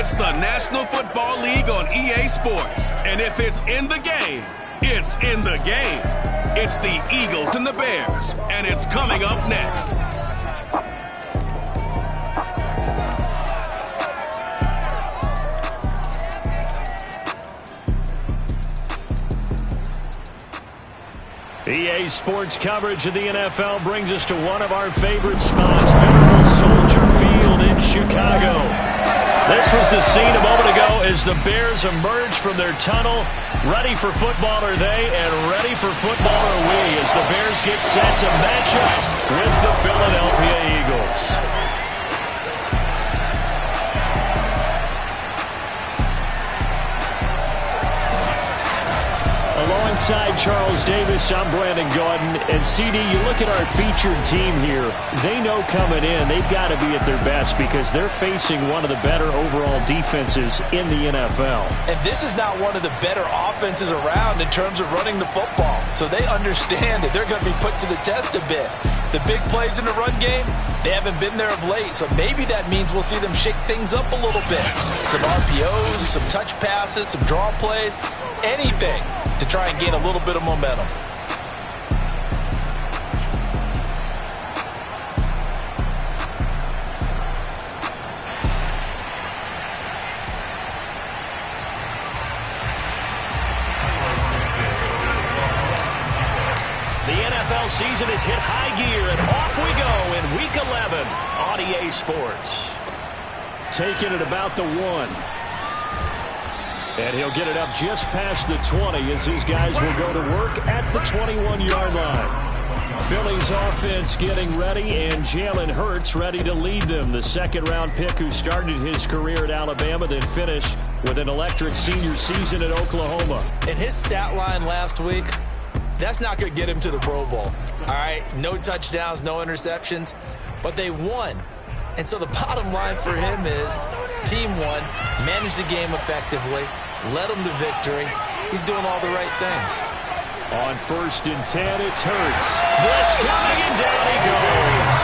It's the National Football League on EA Sports. And if it's in the game, it's in the game. It's the Eagles and the Bears, and it's coming up next. EA Sports coverage of the NFL brings us to one of our favorite spots, Venerable Soldier Field in Chicago. This was the scene a moment ago as the Bears emerged from their tunnel. Ready for football are they, and ready for football are we, as the Bears get set to match up with the Philadelphia Eagles. Alongside Charles Davis, I'm Brandon Gaudin. And CD, you look at our featured team here. They know coming in they've got to be at their best because they're facing one of the better overall defenses in the NFL. And this is not one of the better offenses around in terms of running the football. So they understand that they're going to be put to the test a bit. The big plays in the run game, they haven't been there of late. So maybe that means we'll see them shake things up a little bit. Some RPOs, some touch passes, some draw plays, anything to try and gain a little bit of momentum. The NFL season has hit high gear, and off we go in Week 11 on EA Sports. Taking it about the 1. And he'll get it up just past the 20 as his guys will go to work at the 21-yard line. Philly's offense getting ready, and Jalen Hurts ready to lead them. The second-round pick who started his career at Alabama, then finished with an electric senior season at Oklahoma. And his stat line last week, that's not going to get him to the Pro Bowl. All right, no touchdowns, no interceptions, but they won. And so the bottom line for him is team won, managed the game effectively, led them to victory. He's doing all the right things. On 1st and 10, it's Hurts. Blitz coming, and down he goes.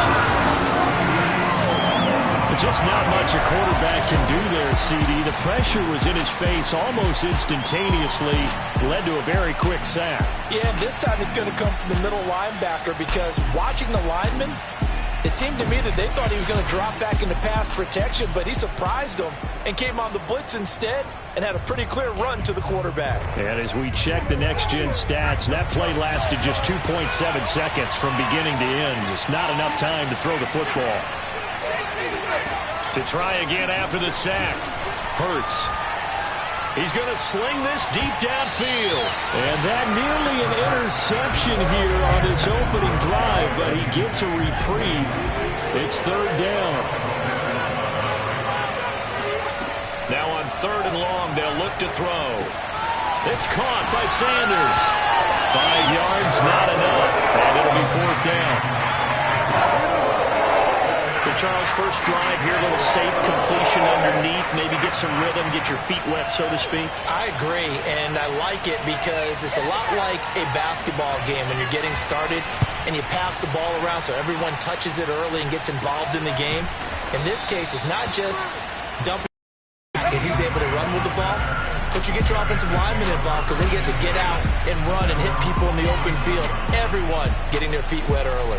Just not much a quarterback can do there, CD. The pressure was in his face almost instantaneously, led to a very quick sack. Yeah, this time it's going to come from the middle linebacker because watching the lineman, it seemed to me that they thought he was going to drop back into pass protection, but he surprised them and came on the blitz instead and had a pretty clear run to the quarterback. And as we check the next-gen stats, that play lasted just 2.7 seconds from beginning to end. Just not enough time to throw the football. To try again after the sack, Hurts. He's going to sling this deep downfield. And that nearly an interception here on his opening drive, but he gets a reprieve. It's 3rd down. Now on 3rd and long, they'll look to throw. It's caught by Sanders. 5 yards, not enough. And it'll be 4th down. Charles, first drive here, a little safe completion underneath, maybe get some rhythm, get your feet wet, so to speak. I agree, and I like it because it's a lot like a basketball game when you're getting started and you pass the ball around so everyone touches it early and gets involved in the game. In this case, it's not just dumping and he's able to run with the ball, but you get your offensive linemen involved because they get to get out and run and hit people in the open field. Everyone getting their feet wet early.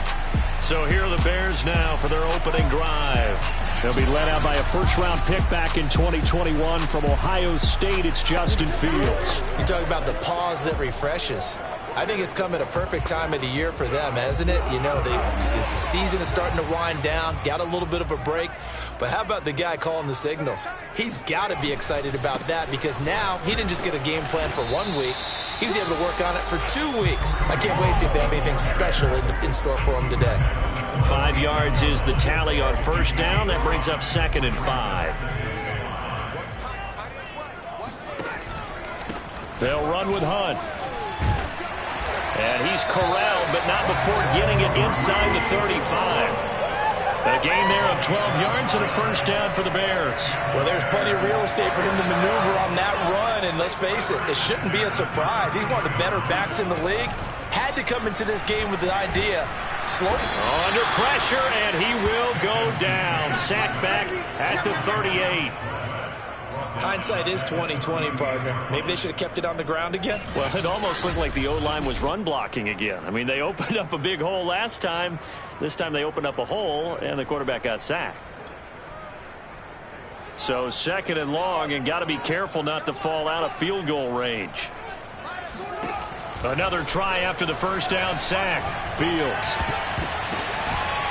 So here are the Bears now for their opening drive. They'll be led out by a first-round pick back in 2021 from Ohio State. It's Justin Fields. You talk about the pause that refreshes. I think it's come at a perfect time of the year for them, hasn't it? You know, the season is starting to wind down, got a little bit of a break. But how about the guy calling the signals? He's got to be excited about that because now he didn't just get a game plan for 1 week. He was able to work on it for 2 weeks. I can't wait to see if they have anything special in store for him today. 5 yards is the tally on 1st down. That brings up 2nd and 5. They'll run with Hunt. And he's corralled, but not before getting it inside the 35. A gain there of 12 yards and a 1st down for the Bears. Well, there's plenty of real estate for him to maneuver on that run, and let's face it, it shouldn't be a surprise. He's one of the better backs in the league. Had to come into this game with the idea. Slow. Under pressure, and he will go down. Sacked back at the 38. Hindsight is 20/20, partner. Maybe they should have kept it on the ground again. Well, it almost looked like the O-line was run blocking again. I mean, they opened up a big hole last time. This time they opened up a hole, and the quarterback got sacked. So 2nd and long, and got to be careful not to fall out of field goal range. Another try after the first down sack. Fields.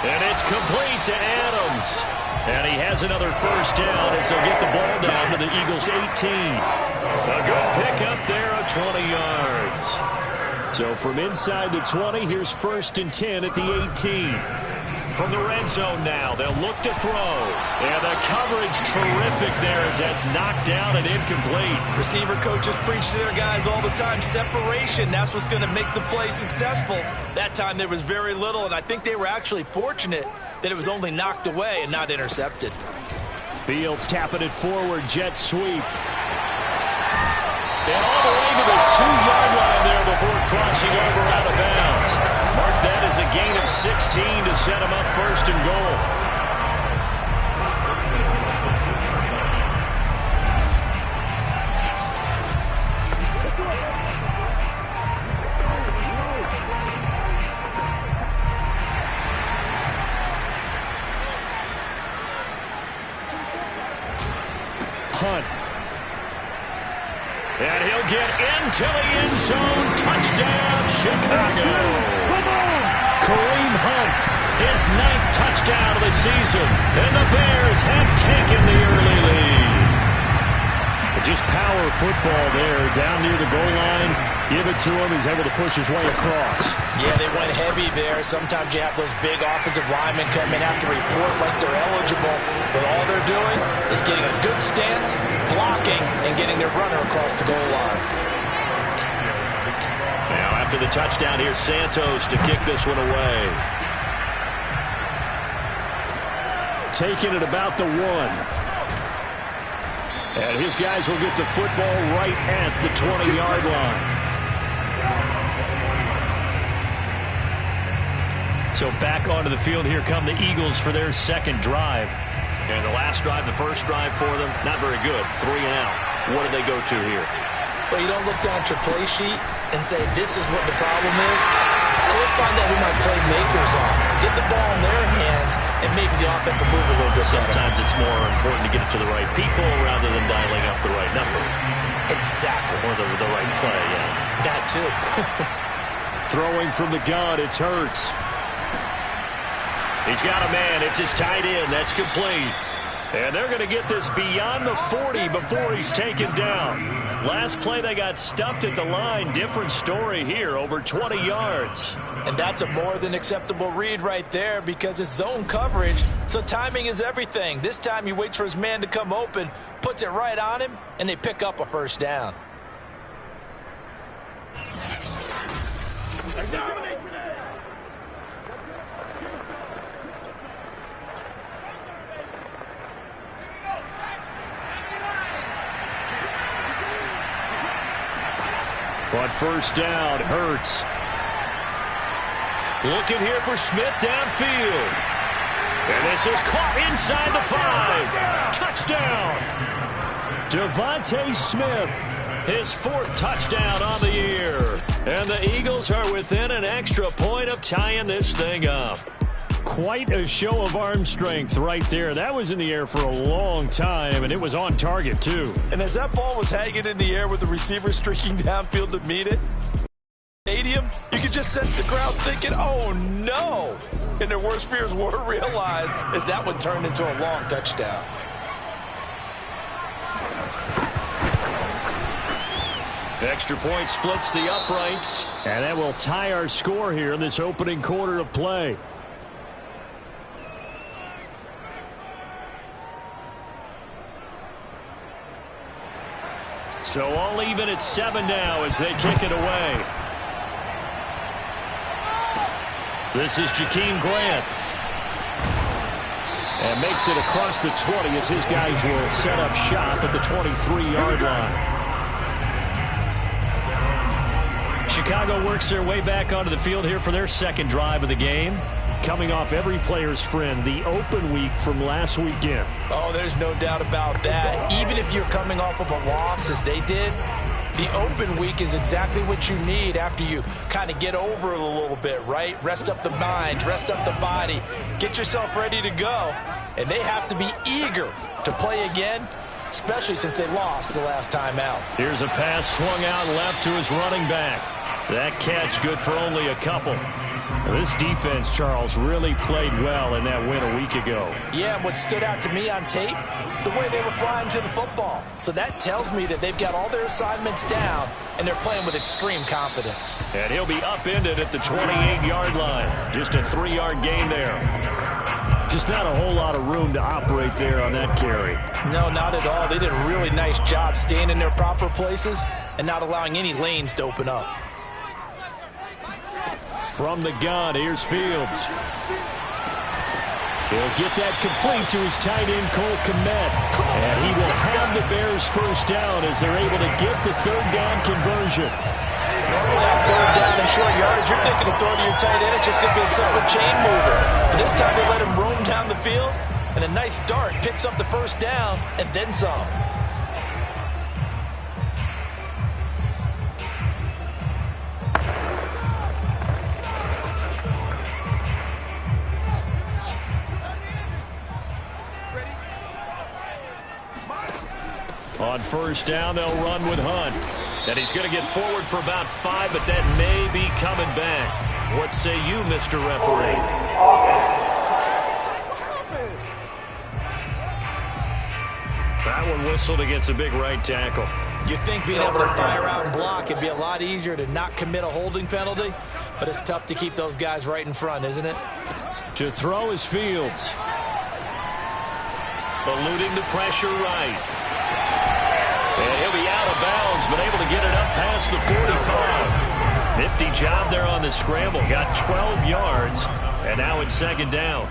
And it's complete to Adams. And he has another first down as they'll get the ball down to the Eagles' 18. A good pickup there of 20 yards. So from inside the 20, here's 1st and 10 at the 18. From the red zone now, they'll look to throw. And the coverage terrific there as that's knocked down and incomplete. Receiver coaches preach to their guys all the time. Separation, that's what's going to make the play successful. That time there was very little, and I think they were actually fortunate that it was only knocked away and not intercepted. Fields tapping it forward, jet sweep. And all the way to the 2-yard line there before crossing over out of bounds. Mark that as a gain of 16 to set him up 1st and goal. Hunt. And he'll get into the end zone. Touchdown, Chicago. Kareem Hunt, his 9th touchdown of the season. And the Bears have taken the early lead. Just power football there, down near the goal line. Give it to him. He's able to push his way across. Yeah, they went heavy there. Sometimes you have those big offensive linemen come in, have to report like they're eligible. But all they're doing is getting a good stance, blocking, and getting their runner across the goal line. Now after the touchdown, here's Santos to kick this one away. Taking it about the 1. And his guys will get the football right at the 20-yard line. So back onto the field, here come the Eagles for their 2nd drive. And the last drive, the first drive for them, not very good. 3 and out. What do they go to here? Well, you don't look down at your play sheet and say, this is what the problem is. Let's find out who my playmakers are. Get the ball in their hands, and maybe the offense will move a little bit better. Sometimes it's more important to get it to the right people rather than dialing up the right number. Exactly. Or the right play, yeah. That too. Throwing from the gun, it's Hurts. He's got a man. It's his tight end. That's complete. And they're going to get this beyond the 40 before he's taken down. Last play, they got stuffed at the line. Different story here, over 20 yards. And that's a more than acceptable read right there because it's zone coverage, so timing is everything. This time he waits for his man to come open, puts it right on him, and they pick up a first down. But first down, Hurts. Looking here for Smith downfield. And this is caught inside the 5. Touchdown. Devontae Smith, his 4th touchdown on the year. And the Eagles are within an extra point of tying this thing up. Quite a show of arm strength right there. That was in the air for a long time, and it was on target, too. And as that ball was hanging in the air with the receiver streaking downfield to meet it, stadium, you could just sense the crowd thinking, oh, no. And their worst fears were realized as that one turned into a long touchdown. Extra point splits the uprights. And that will tie our score here in this opening quarter of play. So all even at 7 now as they kick it away. This is Jakeem Grant. And makes it across the 20 as his guys will set up shop at the 23-yard line. Chicago works their way back onto the field here for their 2nd drive of the game. coming off every player's friend, the open week from last weekend. Oh, there's no doubt about that. Even if you're coming off of a loss as they did, the open week is exactly what you need after you kind of get over it a little bit, right? Rest up the mind, rest up the body, get yourself ready to go. And they have to be eager to play again, especially since they lost the last time out. Here's a pass swung out left to his running back. That catch good for only a couple. This defense, Charles, really played well in that win a week ago. Yeah, and what stood out to me on tape, the way they were flying to the football. So that tells me that they've got all their assignments down, and they're playing with extreme confidence. And he'll be upended at the 28-yard line. Just a 3-yard gain there. Just not a whole lot of room to operate there on that carry. No, not at all. They did a really nice job staying in their proper places and not allowing any lanes to open up. From the gun, here's Fields. He'll get that complete to his tight end, Cole Kmet. And he will have the Bears first down as they're able to get the third down conversion. Normally on third down and short yardage, you're thinking of throwing to your tight end. It's just going to be a simple chain mover. But this time they let him roam down the field, and a nice dart picks up the first down and then some. On first down, they'll run with Hunt. And he's going to get forward for about 5, but that may be coming back. What say you, Mr. Referee? That one whistled against a big right tackle. You'd think being able to fire out and block it'd be a lot easier to not commit a holding penalty, but it's tough to keep those guys right in front, isn't it? To throw is Fields. Eluding the pressure right. And he'll be out of bounds, but able to get it up past the 45. Nifty job there on the scramble. Got 12 yards, and now it's second down.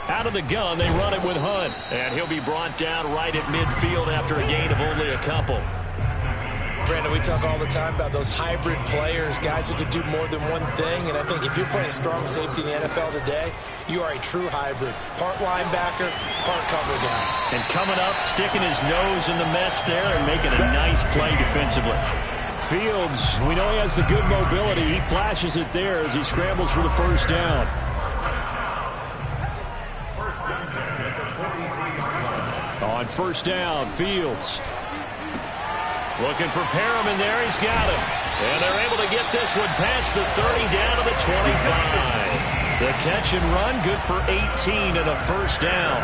Out of the gun, they run it with Hunt. And he'll be brought down right at midfield after a gain of only a couple. Brandon, we talk all the time about those hybrid players, guys who can do more than one thing. And I think if you're playing strong safety in the NFL today, you are a true hybrid. Part linebacker, part cover guy. And coming up, sticking his nose in the mess there and making a nice play defensively. Fields, we know he has the good mobility. He flashes it there as he scrambles for the first down. On first down, Fields. Looking for Perriman there. He's got him. And they're able to get this one past the 30 down to the 25. The catch and run, good for 18 and a first down.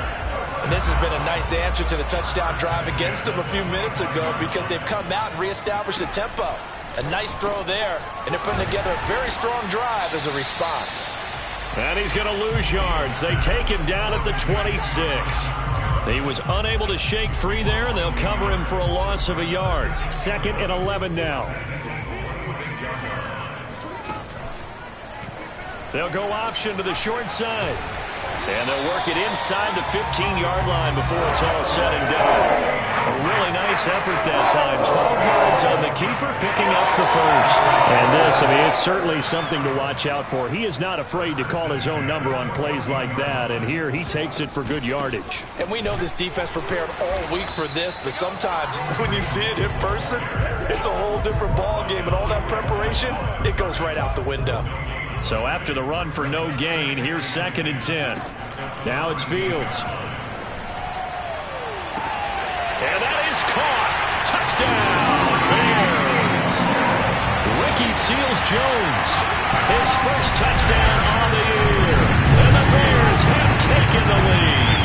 And this has been a nice answer to the touchdown drive against them a few minutes ago because they've come out and reestablished the tempo. A nice throw there, and they're putting together a very strong drive as a response. And he's going to lose yards. They take him down at the 26. He was unable to shake free there, and they'll cover him for a loss of a yard. 2nd and 11 now. They'll go option to the short side. And they'll work it inside the 15-yard line before it's all said and done. A really nice effort that time. 12 yards on the keeper, picking up the first. And this, I mean, it's certainly something to watch out for. He is not afraid to call his own number on plays like that. And here he takes it for good yardage. And we know this defense prepared all week for this, but sometimes when you see it in person, it's a whole different ball game. And all that preparation, it goes right out the window. So after the run for no gain, here's 2nd and 10. Now it's Fields. And that is caught. Touchdown, Bears. Ricky Seals-Jones, his first touchdown on the year. And the Bears have taken the lead.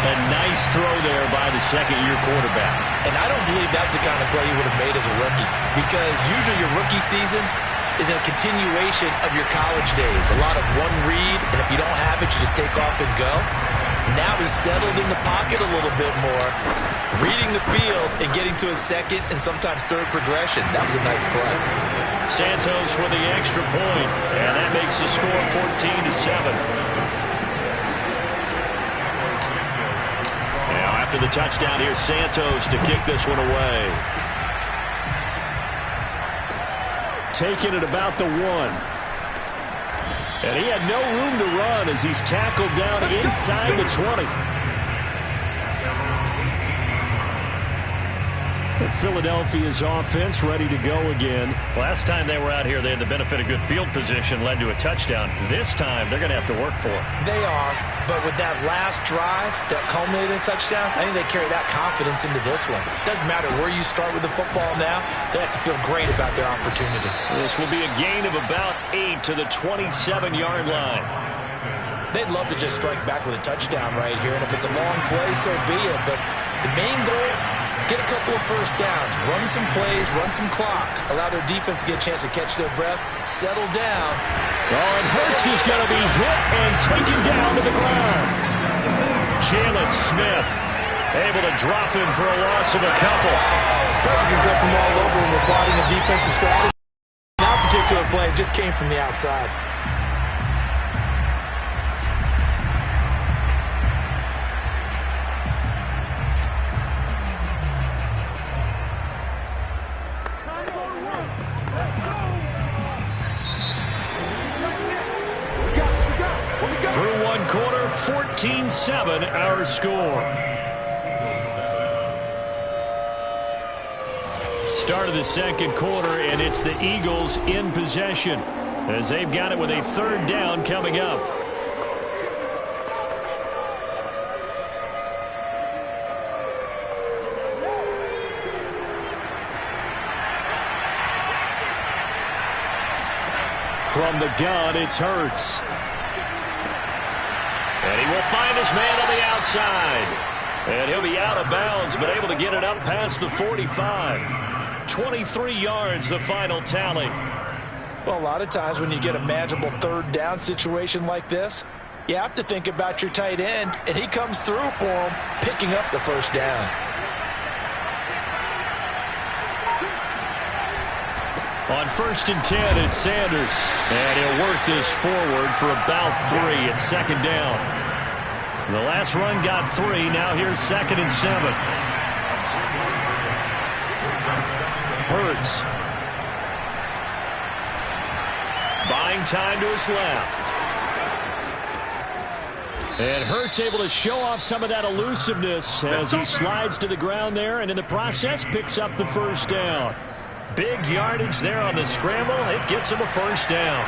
A nice throw there by the second-year quarterback. And I don't believe that was the kind of play he would have made as a rookie, because usually your rookie season is a continuation of your college days. A lot of one read, and if you don't have it, you just take off and go. Now he's settled in the pocket a little bit more, reading the field and getting to his second and sometimes third progression. That was a nice play. Santos with the extra point, and that makes the score 14-7. After the touchdown, here's Santos to kick this one away. taken at about the 1. And he had no room to run as he's tackled down inside the 20. Philadelphia's offense ready to go again. Last time they were out here, they had the benefit of good field position, led to a touchdown. This time, they're going to have to work for it. They are, but with that last drive that culminated in a touchdown, I think they carry that confidence into this one. Doesn't matter where you start with the football now, they have to feel great about their opportunity. This will be a gain of about 8 to the 27-yard line. They'd love to just strike back with a touchdown right here, and if it's a long play, so be it. But the main goal, get a couple of first downs, run some plays, run some clock, allow their defense to get a chance to catch their breath, settle down. Oh, and Hurts is going to be hit and taken down to the ground. Jalen Smith able to drop him for a loss of a couple. Pressure can come from all over when we're plotting a defensive strategy. That particular play just came from the outside. Through one quarter, 14-7 our score. Start of the second quarter, and it's the Eagles in possession as they've got it with a third down coming up. From the gun, it's Hurts. And he will find his man on the outside. And he'll be out of bounds, but able to get it up past the 45. 23 yards, the final tally. Well, a lot of times when you get a manageable third down situation like this, you have to think about your tight end, and he comes through for him, picking up the first down. On 1st and 10, it's Sanders. And he'll work this forward for about 3 at second down. The last run got 3. Now here's 2nd and 7. Hurts. Buying time to his left. And Hurts able to show off some of that elusiveness as he slides to the ground there, and in the process picks up the first down. Big yardage there on the scramble. It gets him a first down.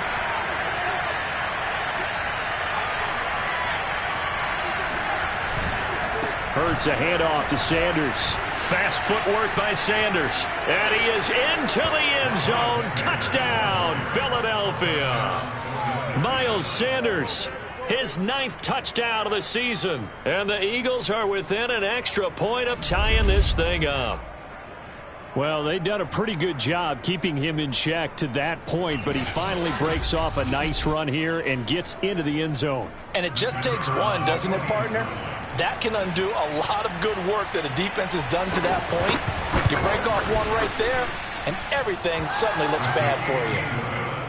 Hurts a handoff to Sanders. Fast footwork by Sanders. And he is into the end zone. Touchdown, Philadelphia. Miles Sanders, his 9th touchdown of the season. And the Eagles are within an extra point of tying this thing up. Well, they've done a pretty good job keeping him in check to that point, but he finally breaks off a nice run here and gets into the end zone. And it just takes one, doesn't it, partner? That can undo a lot of good work that a defense has done to that point. You break off one right there, and everything suddenly looks bad for you.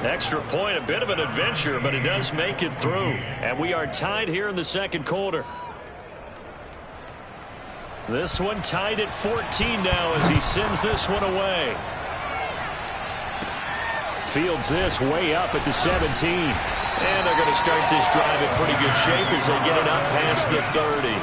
Extra point, a bit of an adventure, but it does make it through. And we are tied here in the second quarter. This one tied at 14 now as he sends this one away. Fields this way up at the 17. And they're going to start this drive in pretty good shape as they get it up past the 30.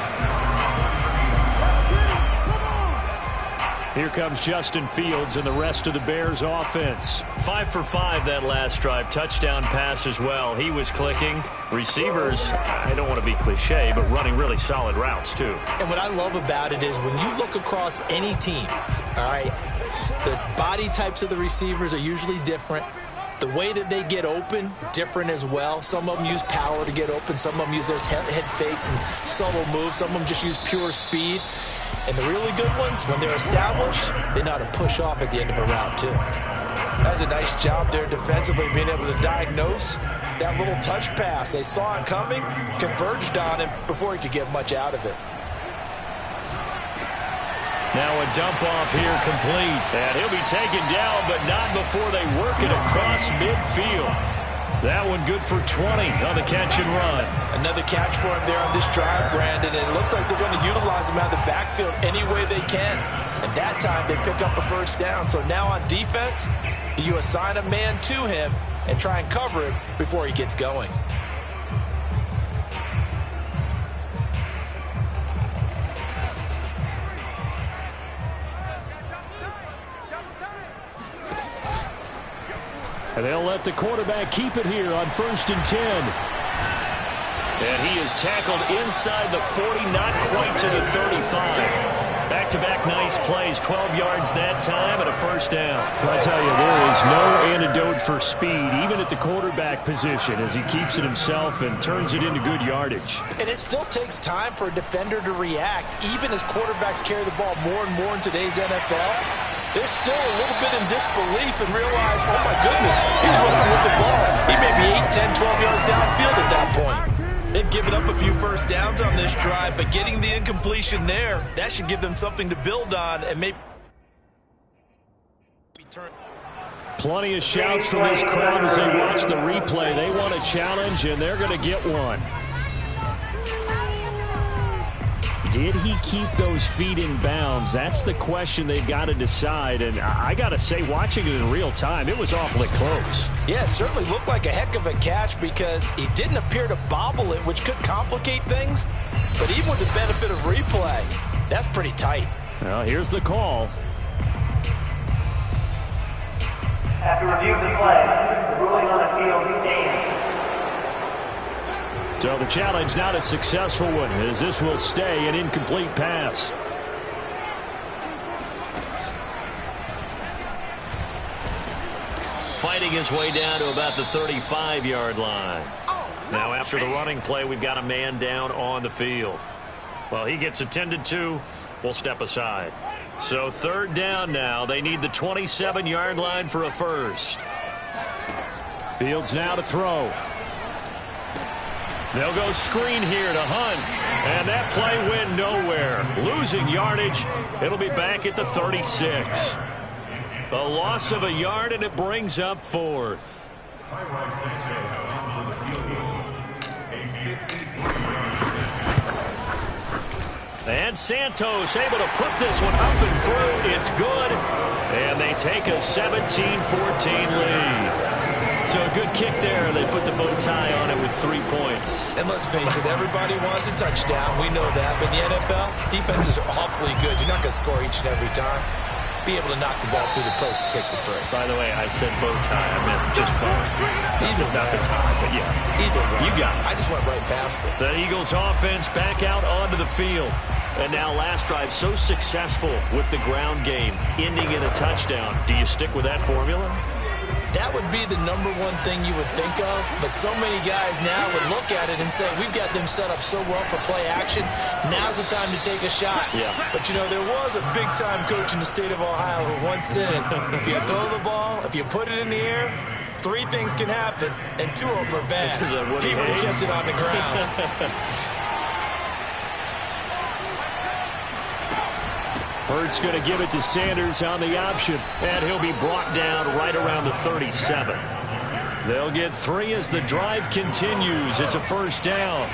Here comes Justin Fields and the rest of the Bears offense. 5 for 5 that last drive. Touchdown pass as well. He was clicking. Receivers, I don't want to be cliche, but running really solid routes too. And what I love about it is when you look across any team, all right, the body types of the receivers are usually different. The way that they get open, different as well. Some of them use power to get open. Some of them use those head fakes and subtle moves. Some of them just use pure speed. And the really good ones, when they're established, they know how to push off at the end of a route, too. That's a nice job there defensively, being able to diagnose that little touch pass. They saw it coming, converged on him before he could get much out of it. Now a dump off here complete. And he'll be taken down, but not before they work it across midfield. That one good for 20 on the catch and run. Another catch for him there on this drive, Brandon. And it looks like they're going to utilize him out of the backfield any way they can. And that time they pick up a first down. So now on defense, you assign a man to him and try and cover him before he gets going. And they'll let the quarterback keep it here on 1st and 10. And he is tackled inside the 40, not quite to the 35. Back-to-back nice plays, 12 yards that time and a first down. Well, I tell you, there is no antidote for speed, even at the quarterback position, as he keeps it himself and turns it into good yardage. And it still takes time for a defender to react, even as quarterbacks carry the ball more and more in today's NFL. They're still a little bit in disbelief and realize, oh my goodness, he's running with the ball. He may be 8, 10, 12 yards downfield at that point. They've given up a few first downs on this drive, but getting the incompletion there, that should give them something to build on and maybe turn. Plenty of shouts from this crowd as they watch the replay. They want a challenge, and they're going to get one. Did he keep those feet in bounds? That's the question they've got to decide. And I got to say, watching it in real time, it was awfully close. Yeah, it certainly looked like a heck of a catch because he didn't appear to bobble it, which could complicate things. But even with the benefit of replay, that's pretty tight. Well, here's the call. After review of the play, the ruling on the field stands. So the challenge not a successful one, as this will stay an incomplete pass. Fighting his way down to about the 35-yard line. Now after the running play, we've got a man down on the field. Well, he gets attended to. We'll step aside. So 3rd down now. They need the 27-yard line for a first. Fields now to throw. They'll go screen here to Hunt. And that play went nowhere. Losing yardage. It'll be back at the 36. A loss of a yard, and it brings up 4th. And Santos able to put this one up and through. It's good. And they take a 17-14 lead. So a good kick there. They put the bow tie on it with 3 points. And let's face it, everybody wants a touchdown. We know that. But in the NFL, defenses are awfully good. You're not going to score each and every time. Be able to knock the ball through the post and take the throw. By the way, I said bow tie. I meant just bow. Either not the tie, but yeah. Either way. You got it. I just went right past it. The Eagles offense back out onto the field. And now last drive so successful with the ground game, ending in a touchdown. Do you stick with that formula? That would be the #1 thing you would think of, but so many guys now would look at it and say, we've got them set up so well for play action, now's the time to take a shot. Yeah. But, you know, there was a big-time coach in the state of Ohio who once said, if you throw the ball, if you put it in the air, 3 things can happen, and 2 of them are bad. He would have kept it on the ground. Hurts going to give it to Sanders on the option. And he'll be brought down right around the 37. They'll get 3 as the drive continues. It's a first down.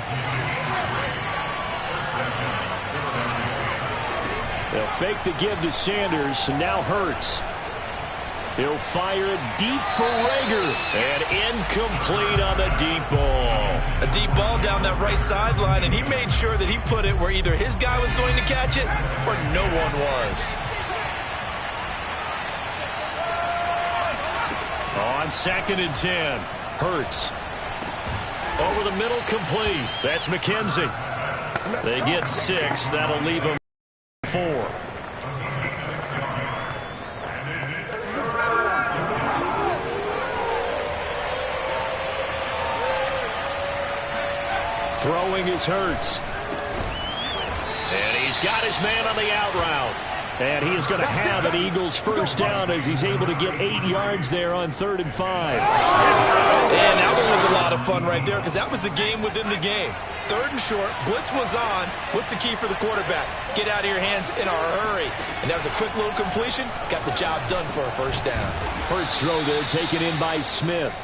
They'll fake the give to Sanders, and now Hurts. He'll fire it deep for Rager. And incomplete on the deep ball. A deep ball down that right sideline, and he made sure that he put it where either his guy was going to catch it or no one was. On 2nd and 10, Hurts. Over the middle, complete. That's McKenzie. They get 6. That'll leave them 4. Throwing is Hurts. And he's got his man on the out route. And he's going to have an Eagles first down as he's able to get 8 yards there on 3rd and 5. And that one was a lot of fun right there because that was the game within the game. 3rd and short, blitz was on. What's the key for the quarterback? Get out of your hands in a hurry. And that was a quick little completion. Got the job done for a first down. Hurts throw there taken in by Smith.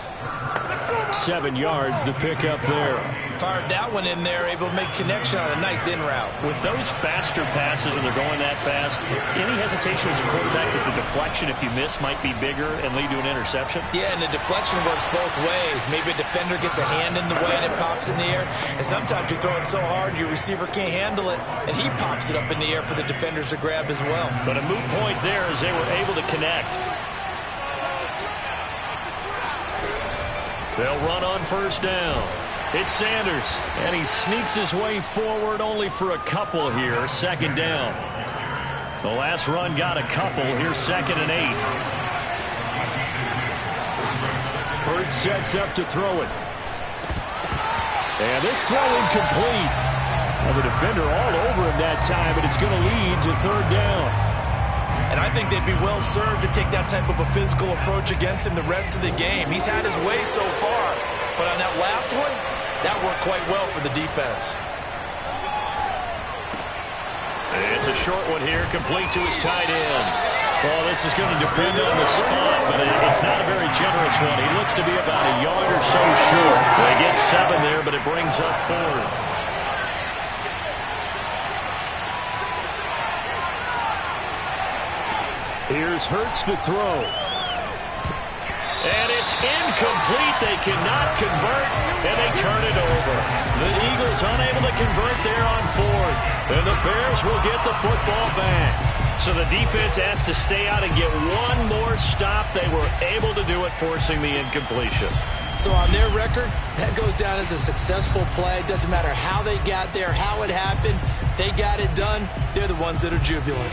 7 yards the pickup there. Fired that one in there, able to make connection on a nice in route. With those faster passes when they're going that fast, any hesitation as a quarterback that the deflection, if you miss, might be bigger and lead to an interception? Yeah, and the deflection works both ways. Maybe a defender gets a hand in the way and it pops in the air. And sometimes you throw it so hard your receiver can't handle it, and he pops it up in the air for the defenders to grab as well. But a moot point there as they were able to connect. They'll run on first down. It's Sanders, and he sneaks his way forward only for a couple here. Second down. The last run got a couple. Here's 2nd and 8. Hurts sets up to throw it. And this throw incomplete. Well, the defender all over him that time, but it's going to lead to 3rd down. And I think they'd be well served to take that type of a physical approach against him the rest of the game. He's had his way so far, but on that last one, that worked quite well for the defense. It's a short one here, complete to his tight end. Well, this is going to depend on the spot, but it's not a very generous one. He looks to be about a yard or so short. They get 7 there, but it brings up 4th. Here's Hurts to throw. And it's incomplete. They cannot convert, and they turn it over. The Eagles unable to convert there on 4th. And the Bears will get the football back. So the defense has to stay out and get one more stop. They were able to do it, forcing the incompletion. So on their record, that goes down as a successful play. Doesn't matter how they got there, how it happened. They got it done. They're the ones that are jubilant.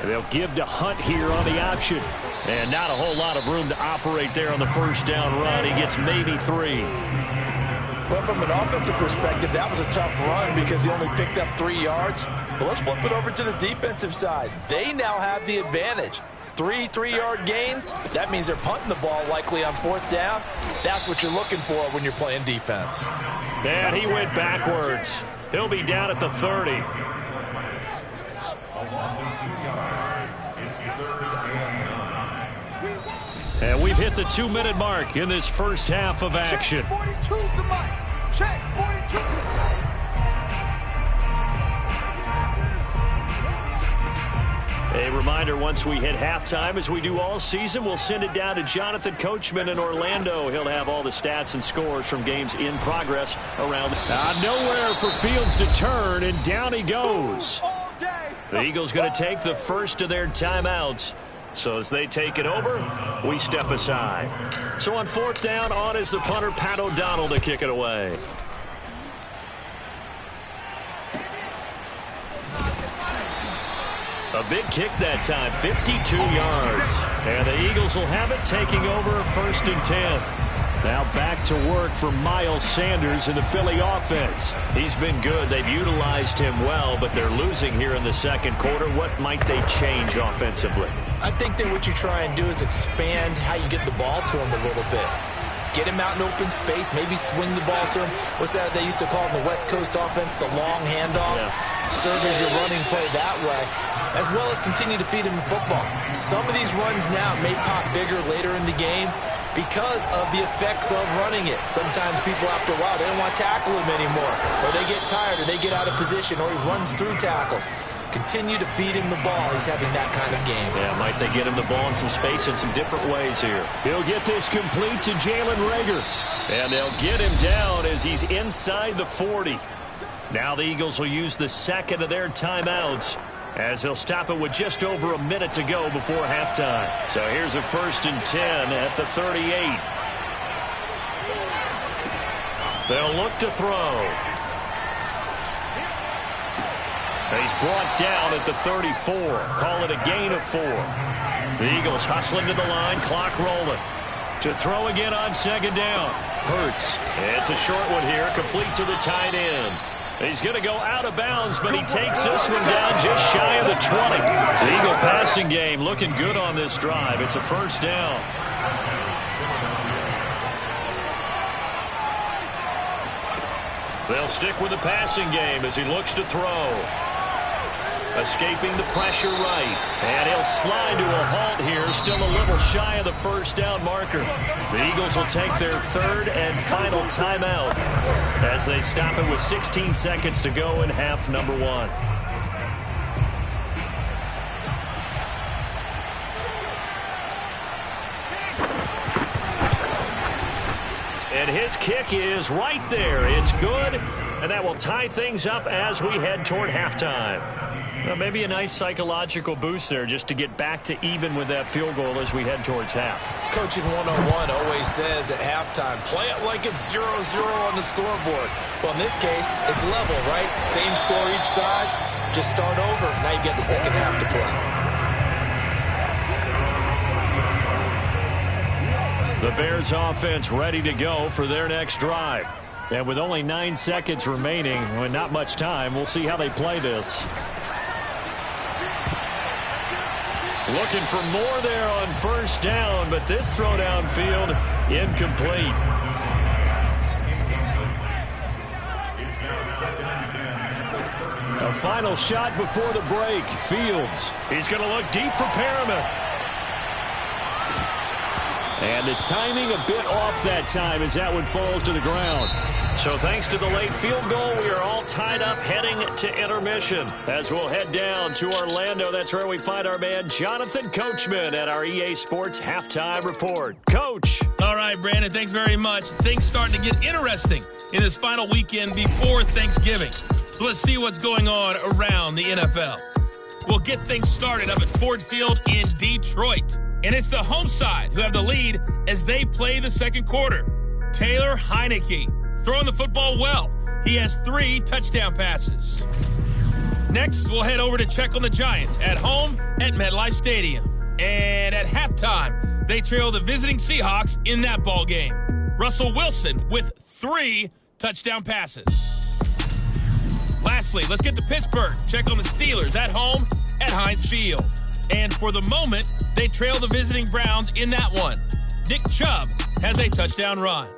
They'll give to Hunt here on the option. And not a whole lot of room to operate there on the first down run. He gets maybe 3. Well, from an offensive perspective, that was a tough run because he only picked up 3 yards. But let's flip it over to the defensive side. They now have the advantage. 3 3-yard gains. That means they're punting the ball likely on 4th down. That's what you're looking for when you're playing defense. And he went backwards. He'll be down at the 30. And we've hit the 2-minute mark in this first half of action. Check 42's the mic. Check 42. A reminder, once we hit halftime, as we do all season, we'll send it down to Jonathan Coachman in Orlando. He'll have all the stats and scores from games in progress around. Nowhere for Fields to turn, and down he goes. The Eagles going to take the first of their timeouts. So as they take it over, we step aside. So on 4th down, on is the punter, Pat O'Donnell, to kick it away. A big kick that time, 52 yards. And the Eagles will have it, taking over 1st and 10. Now back to work for Miles Sanders in the Philly offense. He's been good. They've utilized him well, but they're losing here in the second quarter. What might they change offensively? I think that what you try and do is expand how you get the ball to him a little bit. Get him out in open space, maybe swing the ball to him. What's that they used to call in the West Coast offense, the long handoff? Yeah. Serve as your running play that way, as well as continue to feed him the football. Some of these runs now may pop bigger later in the game because of the effects of running it. Sometimes people, after a while, they don't want to tackle him anymore, or they get tired, or they get out of position, or he runs through tackles. Continue to feed him the ball. He's having that kind of game. Yeah, might they get him the ball in some space in some different ways here. He'll get this complete to Jalen Reagor. And they'll get him down as he's inside the 40. Now the Eagles will use the second of their timeouts as they'll stop it with just over a minute to go before halftime. So here's a 1st and 10 at the 38. They'll look to throw. He's brought down at the 34. Call it a gain of 4. The Eagles hustling to the line, clock rolling. To throw again on 2nd down. Hurts. It's a short one here, complete to the tight end. He's going to go out of bounds, but he takes this one down just shy of the 20. The Eagle passing game looking good on this drive. It's a first down. They'll stick with the passing game as he looks to throw. Escaping the pressure right. And he'll slide to a halt here, still a little shy of the first down marker. The Eagles will take their third and final timeout as they stop it with 16 seconds to go in half number 1. And his kick is right there. It's good, and that will tie things up as we head toward halftime. Well, maybe a nice psychological boost there just to get back to even with that field goal as we head towards half. Coaching 101 always says at halftime, play it like it's 0-0 on the scoreboard. Well, in this case, it's level, right? Same score each side. Just start over. Now you get the second half to play. The Bears offense ready to go for their next drive. And with only 9 seconds remaining, with not much time, we'll see how they play this. Looking for more there on first down, but this throw downfield incomplete. A final shot before the break. Fields. He's going to look deep for Perriman. And the timing a bit off that time as that one falls to the ground. So thanks to the late field goal, we are all tied up heading to intermission. As we'll head down to Orlando, that's where we find our man Jonathan Coachman at our EA Sports Halftime Report. Coach. All right, Brandon, thanks very much. Things starting to get interesting in this final weekend before Thanksgiving. So let's see what's going on around the NFL. We'll get things started up at Ford Field in Detroit. And it's the home side who have the lead as they play the second quarter. Taylor Heineke throwing the football well. He has 3 touchdown passes. Next, we'll head over to check on the Giants at home at MetLife Stadium. And at halftime, they trail the visiting Seahawks in that ball game. Russell Wilson with 3 touchdown passes. Lastly, let's get to Pittsburgh. Check on the Steelers at home at Heinz Field. And for the moment, they trail the visiting Browns in that one. Nick Chubb has a touchdown run.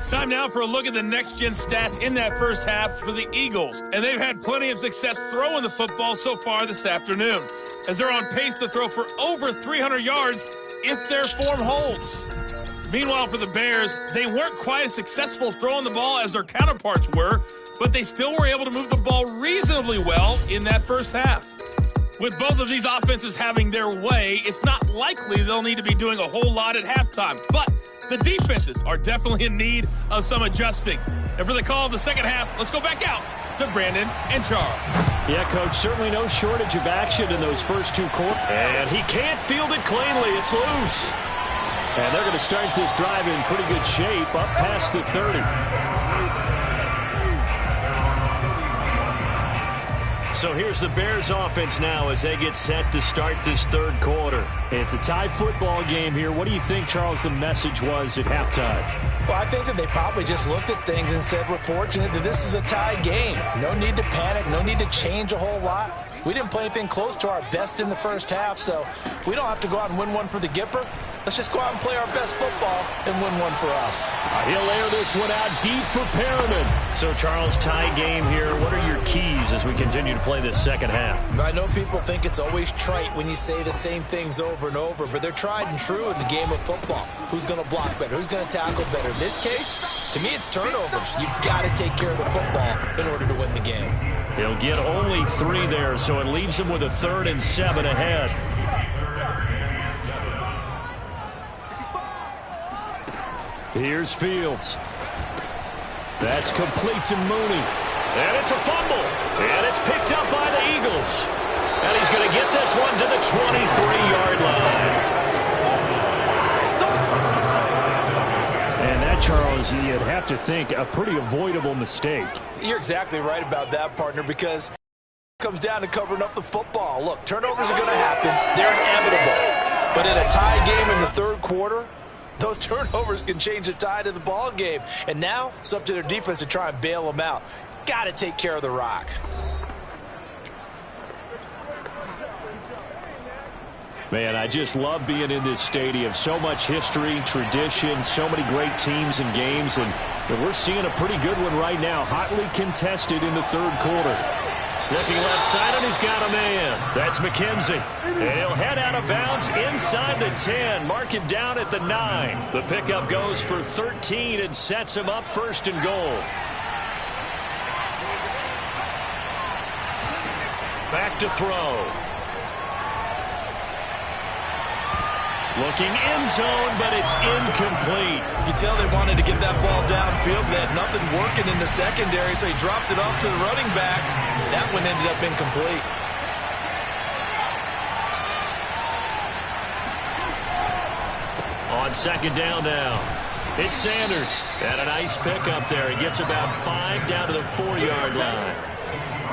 Time now for a look at the next-gen stats in that first half for the Eagles. And they've had plenty of success throwing the football so far this afternoon, as they're on pace to throw for over 300 yards if their form holds. Meanwhile, for the Bears, they weren't quite as successful throwing the ball as their counterparts were, but they still were able to move the ball reasonably well in that first half. With both of these offenses having their way, it's not likely they'll need to be doing a whole lot at halftime. But the defenses are definitely in need of some adjusting. And for the call of the second half, let's go back out to Brandon and Charles. Yeah, Coach, certainly no shortage of action in those first 2 quarters. And he can't field it cleanly. It's loose. And they're going to start this drive in pretty good shape up past the 30. So here's the Bears offense now as they get set to start this third quarter. It's a tie football game here. What do you think, Charles, the message was at halftime? Well, I think that they probably just looked at things and said, we're fortunate that this is a tie game. No need to panic, no need to change a whole lot. We didn't play anything close to our best in the first half, so we don't have to go out and win one for the Gipper. Let's just go out and play our best football and win one for us. He'll air this one out deep for Perriman. So, Charles, tie game here. What are your keys as we continue to play this second half? I know people think it's always trite when you say the same things over and over, but they're tried and true in the game of football. Who's going to block better? Who's going to tackle better? In this case, to me, it's turnovers. You've got to take care of the football in order to win the game. He'll get only 3 there, so it leaves him with a 3rd and 7 ahead. Here's Fields. That's complete to Mooney. And it's a fumble. And it's picked up by the Eagles. And he's going to get this one to the 23-yard line. And that, Charles, you'd have to think a pretty avoidable mistake. You're exactly right about that, partner, because it comes down to covering up the football. Look, turnovers are going to happen. They're inevitable. But in a tie game in the third quarter, Those turnovers can change the tide of the ball game. And now it's up to their defense to try and bail them out. Got to take care of the rock. Man, I just love being in this stadium. So much history, tradition, so many great teams and games. And we're seeing a pretty good one right now. Hotly contested in the third quarter. Looking left side, and he's got a man. That's McKenzie. And he'll head out of bounds inside the 10. Mark him down at the 9. The pickup goes for 13 and sets him up first and goal. Back to throw. Looking end zone, but it's incomplete. You can tell they wanted to get that ball downfield. They had nothing working in the secondary, so he dropped it off to the running back. That one ended up incomplete. On second down now, it's Sanders. And a nice pickup there. He gets about 5 down to the 4-yard line.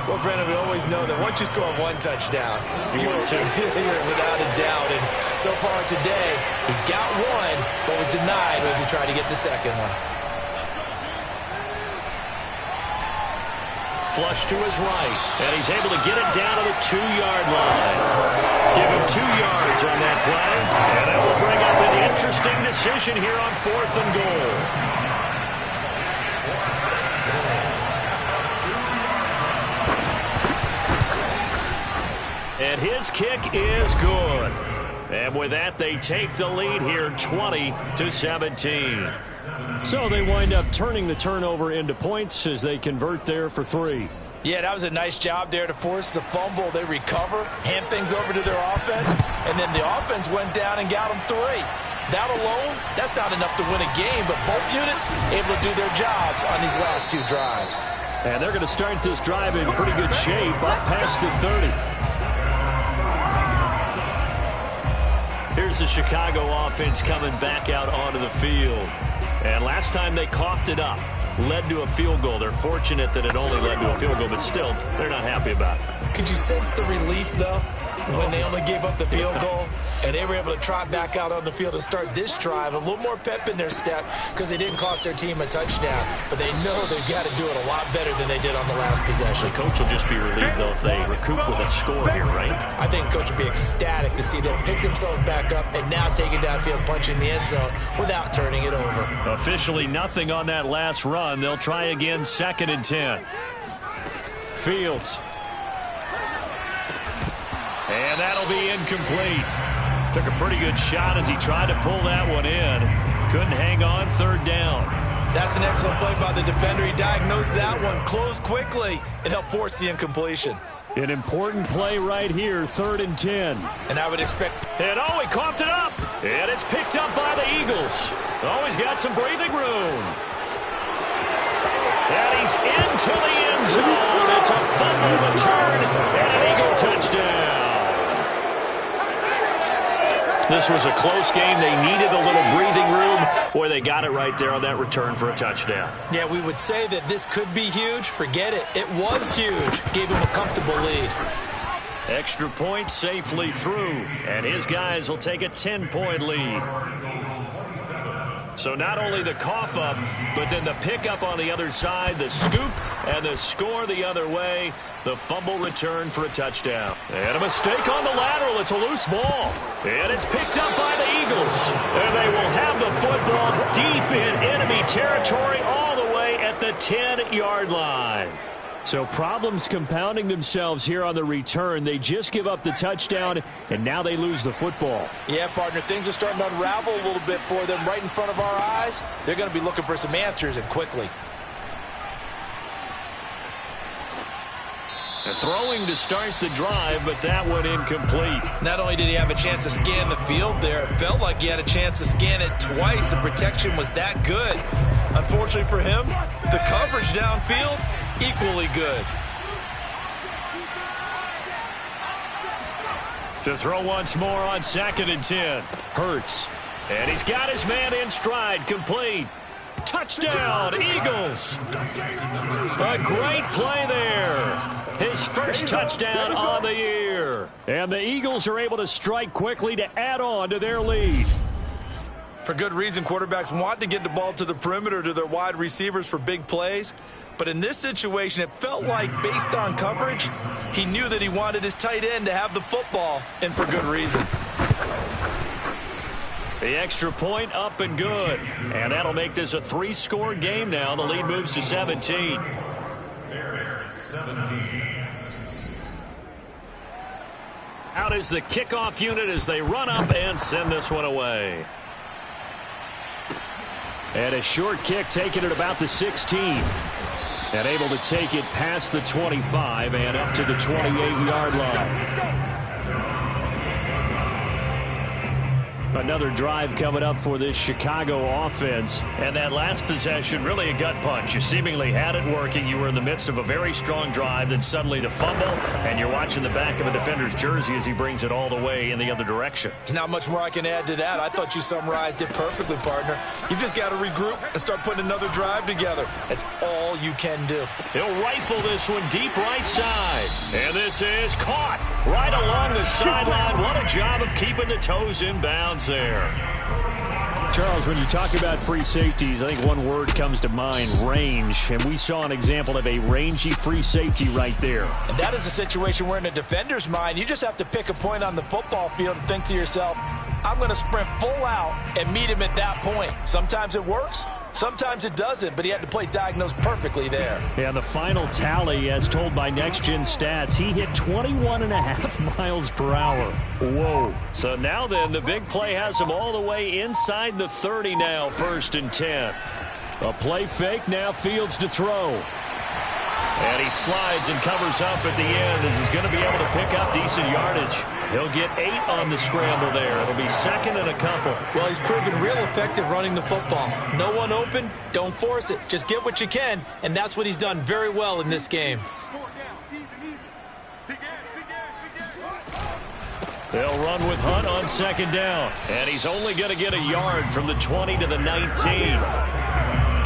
Well, Brennan, we always know that once you score one touchdown, you're without a doubt. And so far today, he's got one, but was denied as he tried to get the second one. Flush to his right, and he's able to get it down to the 2-yard line. Give him 2 yards on that play, and that will bring up an interesting decision here on 4th and goal. And his kick is good. And with that, they take the lead here 20-17. So they wind up turning the turnover into points as they convert there for 3. Yeah, that was a nice job there to force the fumble. They recover, hand things over to their offense, and then the offense went down and got them 3. That alone, that's not enough to win a game, but both units able to do their jobs on these last 2 drives. And they're going to start this drive in pretty good shape up past the 30. Here's the Chicago offense coming back out onto the field. And last time they coughed it up, led to a field goal. They're fortunate that it only led to a field goal, but still, they're not happy about it. Could you sense the relief, though, when they only gave up the field goal and they were able to trot back out on the field and start this drive? A little more pep in their step because they didn't cost their team a touchdown, but they know they've got to do it a lot better than they did on the last possession. The coach will just be relieved, though, if they recoup with a score here, right? I think coach will be ecstatic to see them pick themselves back up and now take it downfield, punching the end zone without turning it over. Officially nothing on that last run. They'll try again, 2nd and 10. Fields. And that'll be incomplete. Took a pretty good shot as he tried to pull that one in. Couldn't hang on, 3rd down. That's an excellent play by the defender. He diagnosed that one, closed quickly, and helped force the incompletion. An important play right here, 3rd and 10. And I would expect... And oh, he coughed it up. And it's picked up by the Eagles. Always got some breathing room. And he's into the end zone. It's a fumble return and an Eagle touchdown. This was a close game. They needed a little breathing room. Boy, they got it right there on that return for a touchdown. Yeah, we would say that this could be huge. Forget it. It was huge. Gave him a comfortable lead. Extra point safely through. And his guys will take a 10-point lead. So not only the cough up, but then the pickup on the other side, the scoop, and the score the other way. The fumble return for a touchdown. And a mistake on the lateral. It's a loose ball. And it's picked up by the Eagles. And they will have the football deep in enemy territory all the way at the 10-yard line. So problems compounding themselves here on the return. They just give up the touchdown, and now they lose the football. Yeah, partner, things are starting to unravel a little bit for them right in front of our eyes. They're going to be looking for some answers, and quickly. Throwing to start the drive, but that one incomplete. Not only did he have a chance to scan the field there, it felt like he had a chance to scan it twice. The protection was that good. Unfortunately for him, the coverage downfield, equally good. To throw once more on 2nd and 10. Hurts. And he's got his man in stride, complete. Touchdown, Eagles. A great play there. His first touchdown on the year. And the Eagles are able to strike quickly to add on to their lead. For good reason, quarterbacks want to get the ball to the perimeter to their wide receivers for big plays. But in this situation, it felt like, based on coverage, he knew that he wanted his tight end to have the football, and for good reason. The extra point up and good. And that'll make this a 3-score game now. The lead moves to 17. Out is the kickoff unit as they run up and send this one away. And a short kick taken at about the 16. And able to take it past the 25 and up to the 28-yard line. Another drive coming up for this Chicago offense. And that last possession, really a gut punch. You seemingly had it working. You were in the midst of a very strong drive. Then suddenly the fumble. And you're watching the back of a defender's jersey as he brings it all the way in the other direction. There's not much more I can add to that. I thought you summarized it perfectly, partner. You've just got to regroup and start putting another drive together. That's all you can do. He'll rifle this one deep right side. And this is caught right along the sideline. What a job of keeping the toes in bounds there. Charles, when you talk about free safeties, I think one word comes to mind, range. And we saw an example of a rangy free safety right there. And that is a situation where in a defender's mind, you just have to pick a point on the football field and think to yourself, I'm going to sprint full out and meet him at that point. Sometimes it works. Sometimes it doesn't, but he had to play diagnosed perfectly there. Yeah, the final tally, as told by Next Gen Stats, he hit 21.5 miles per hour. Whoa. So now then, the big play has him all the way inside the 30 now, 1st and 10. A play fake, now Fields to throw. And he slides and covers up at the end as he's going to be able to pick up decent yardage. He'll get 8 on the scramble there. It'll be 2nd and a couple. Well, he's proven real effective running the football. No one open, don't force it. Just get what you can, and that's what he's done very well in this game. They'll run with Hunt on 2nd down. And he's only going to get a yard from the 20 to the 19.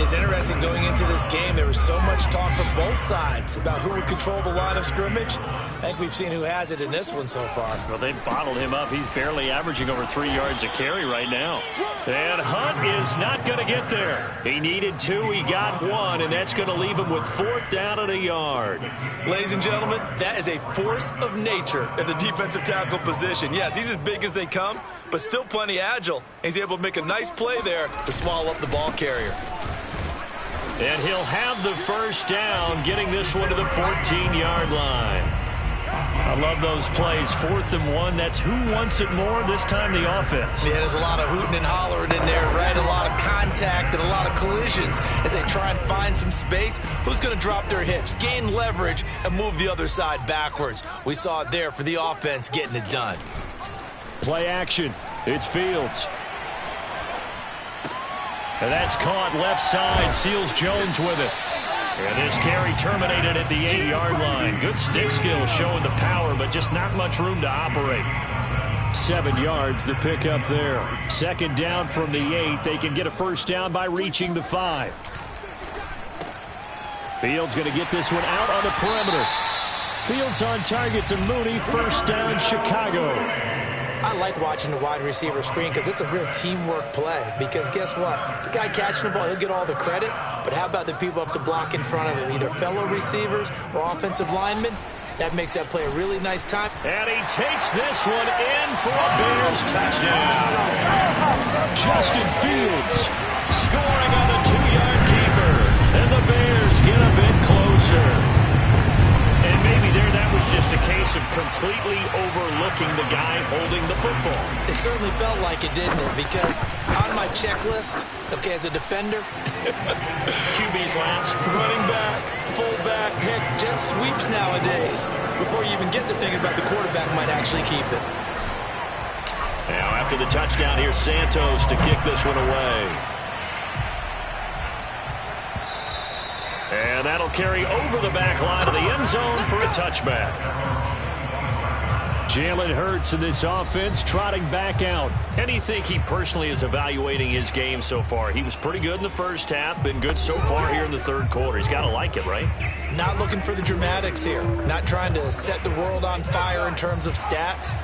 It's interesting going into this game. There was so much talk from both sides about who would control the line of scrimmage. I think we've seen who has it in this one so far. Well, they bottled him up. He's barely averaging over 3 yards a carry right now. And Hunt is not going to get there. He needed 2. He got 1, and that's going to leave him with 4th down and a yard. Ladies and gentlemen, that is a force of nature at the defensive tackle position. Yes, he's as big as they come, but still plenty agile. He's able to make a nice play there to swallow up the ball carrier. And he'll have the 1st down, getting this one to the 14-yard line. I love those plays. 4th and 1. That's who wants it more, this time the offense. Yeah, there's a lot of hooting and hollering in there, right? A lot of contact and a lot of collisions as they try and find some space. Who's going to drop their hips, gain leverage, and move the other side backwards? We saw it there for the offense getting it done. Play action. It's Fields. And that's caught left side. Seals Jones with it. And this carry terminated at the 8-yard line. Good stick skill showing the power, but just not much room to operate. 7 yards the pick up there. 2nd down from the 8. They can get a 1st down by reaching the 5. Fields going to get this one out on the perimeter. Fields on target to Mooney. 1st down, Chicago. I like watching the wide receiver screen because it's a real teamwork play. Because guess what? The guy catching the ball, he'll get all the credit. But how about the people up to block in front of him? Either fellow receivers or offensive linemen. That makes that play a really nice time. And he takes this one in for a Bears touchdown. Justin Fields scoring on the 2-yard keeper. And the Bears get a bit closer. And maybe there that was just a case of completely overlooking the guy holding the football. It certainly felt like it, didn't it? Because on my checklist, okay, as a defender, QB's last. Running back, fullback, heck, jet sweeps nowadays. Before you even get to thinking about the quarterback might actually keep it. Now after the touchdown, here's Santos to kick this one away. And that'll carry over the back line of the end zone for a touchback. Jalen Hurts in this offense trotting back out. How do you think he personally is evaluating his game so far? He was pretty good in the first half, been good so far here in the 3rd quarter. He's got to like it, right? Not looking for the dramatics here. Not trying to set the world on fire in terms of stats.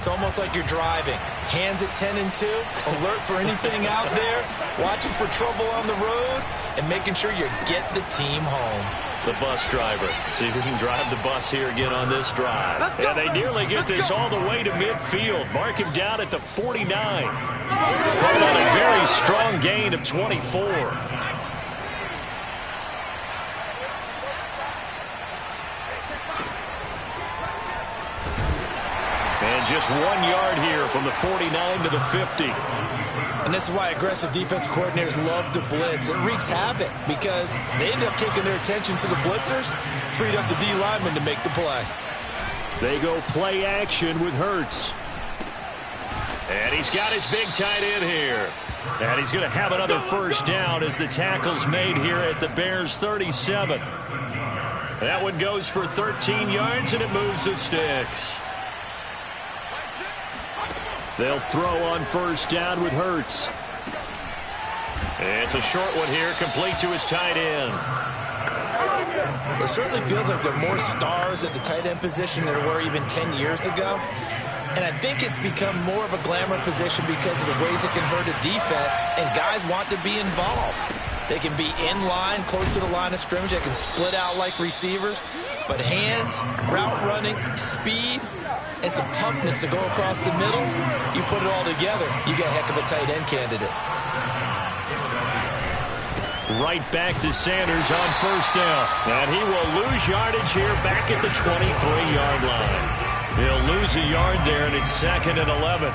It's almost like you're driving. Hands at 10 and 2, alert for anything out there, watching for trouble on the road, and making sure you get the team home. The bus driver. See if we can drive the bus here again on this drive. And they nearly get this all the way to midfield. Mark him down at the 49. Called on a very strong gain of 24. And just 1 yard here from the 49 to the 50. And this is why aggressive defense coordinators love to blitz. It wreaks havoc because they end up taking their attention to the blitzers, freed up the D lineman to make the play. They go play action with Hurts. And he's got his big tight end here. And he's going to have another first down as the tackle's made here at the Bears' 37. That one goes for 13 yards, and it moves the sticks. They'll throw on first down with Hurts. It's a short one here, complete to his tight end. It certainly feels like there are more stars at the tight end position than there were even 10 years ago. And I think it's become more of a glamour position because of the ways it can hurt a defense, and guys want to be involved. They can be in line, close to the line of scrimmage. They can split out like receivers. But hands, route running, speed, and some toughness to go across the middle, you put it all together, you got a heck of a tight end candidate. Right back to Sanders on first down. And he will lose yardage here back at the 23-yard line. He'll lose a yard there, and it's 2nd and 11.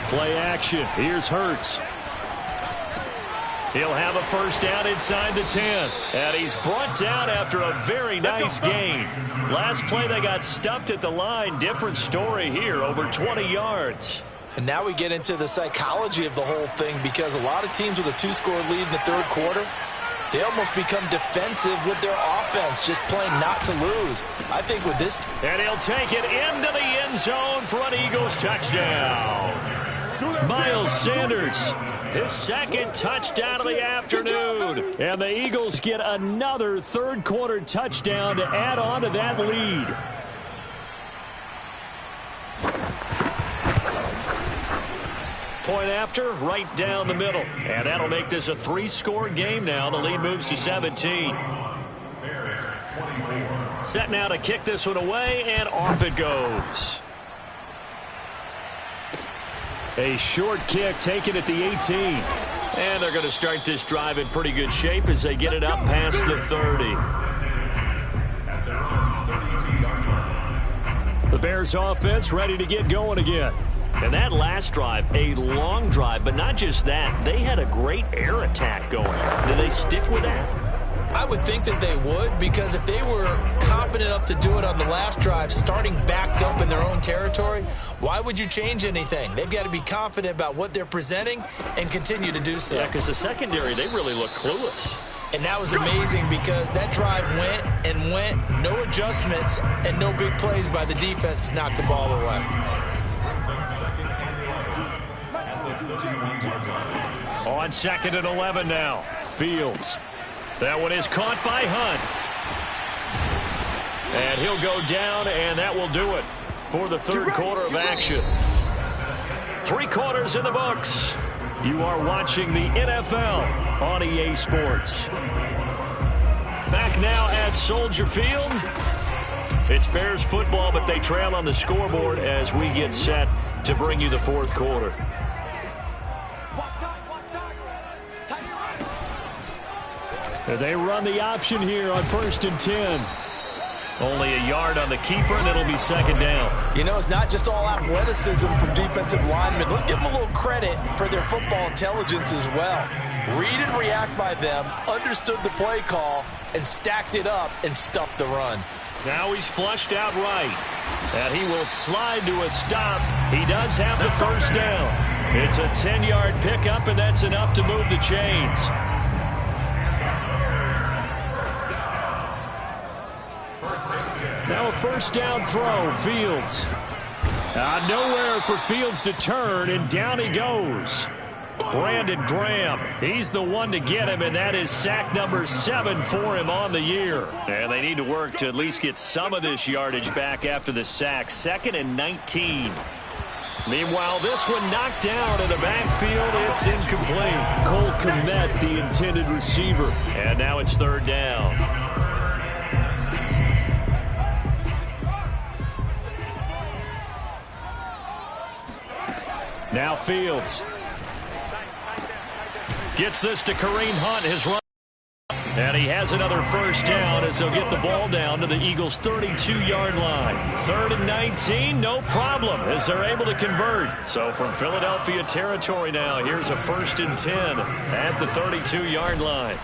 Play action. Here's Hurts. He'll have a first down inside the 10. And he's brought down after a very nice gain. Last play they got stuffed at the line. Different story here, over 20 yards. And now we get into the psychology of the whole thing, because a lot of teams with a 2-score lead in the third quarter, they almost become defensive with their offense, just playing not to lose. I think with this... And he'll take it into the end zone for an Eagles touchdown. Miles Sanders, his second touchdown of the afternoon. And the Eagles get another third-quarter touchdown to add on to that lead. Point after, right down the middle. And that'll make this a 3-score game now. The lead moves to 17. Set now to kick this one away, and off it goes. A short kick taken at the 18. And they're going to start this drive in pretty good shape as they get it up past the 30. The Bears offense ready to get going again. And that last drive, a long drive, but not just that. They had a great air attack going. Do they stick with that? I would think that they would, because if they were confident enough to do it on the last drive, starting backed up in their own territory, why would you change anything? They've got to be confident about what they're presenting and continue to do so. Yeah, because the secondary, they really look clueless. And that was amazing because that drive went and went, no adjustments, and no big plays by the defense to knock the ball away. On 2nd and 11 now. Fields. That one is caught by Hunt. And he'll go down, and that will do it for the third quarter of action. 3 quarters in the books. You are watching the NFL on EA Sports. Back now at Soldier Field. It's Bears football, but they trail on the scoreboard as we get set to bring you the fourth quarter. They run the option here on 1st and 10. Only a yard on the keeper, and it'll be 2nd down. You know, it's not just all athleticism from defensive linemen. Let's give them a little credit for their football intelligence as well. Read and react by them, understood the play call, and stacked it up and stuffed the run. Now he's flushed out right. And he will slide to a stop. He does have the first down. It's a 10-yard pickup, and that's enough to move the chains. Now a first down throw, Fields. Nowhere for Fields to turn, and down he goes. Brandon Graham, he's the one to get him, and that is sack number 7 for him on the year. And they need to work to at least get some of this yardage back after the sack. 2nd and 19. Meanwhile, this one knocked down in the backfield. It's incomplete. Cole Kmet, the intended receiver. And now it's 3rd down. Now Fields. Gets this to Kareem Hunt, his run. And he has another first down as they'll get the ball down to the Eagles' 32-yard line. 3rd and 19, no problem, as they're able to convert. So from Philadelphia territory now, here's a 1st and 10 at the 32-yard line.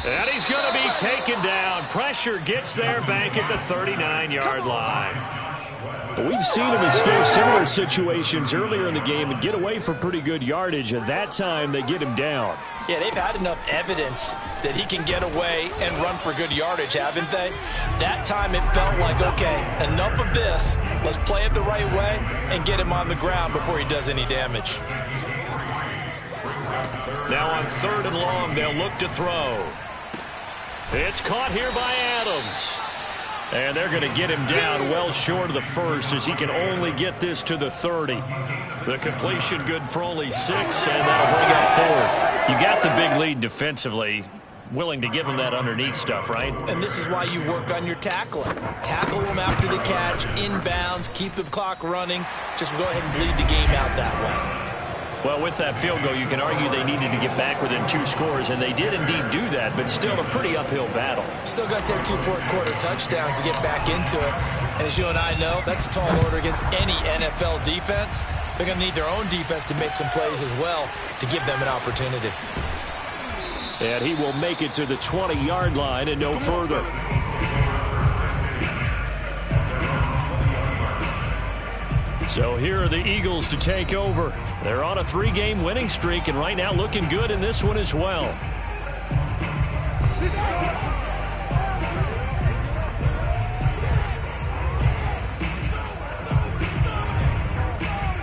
And he's going to be taken down. Pressure gets there back at the 39-yard line. We've seen him escape similar situations earlier in the game and get away for pretty good yardage. At that time, they get him down. Yeah, they've had enough evidence that he can get away and run for good yardage, haven't they? That time it felt like, okay, enough of this. Let's play it the right way and get him on the ground before he does any damage. Now on 3rd and long, they'll look to throw. It's caught here by Adams. And they're going to get him down well short of the 1st as he can only get this to the 30. The completion good for only 6, and that'll bring up 4th. You got the big lead defensively. Willing to give him that underneath stuff, right? And this is why you work on your tackling. Tackle him after the catch, inbounds, keep the clock running. Just go ahead and bleed the game out that way. Well, with that field goal, you can argue they needed to get back within 2 scores, and they did indeed do that, but still a pretty uphill battle. Still got to have 2 fourth-quarter touchdowns to get back into it. And as you and I know, that's a tall order against any NFL defense. They're going to need their own defense to make some plays as well to give them an opportunity. And he will make it to the 20-yard line and no further. So here are the Eagles to take over. They're on a 3-game winning streak, and right now looking good in this one as well.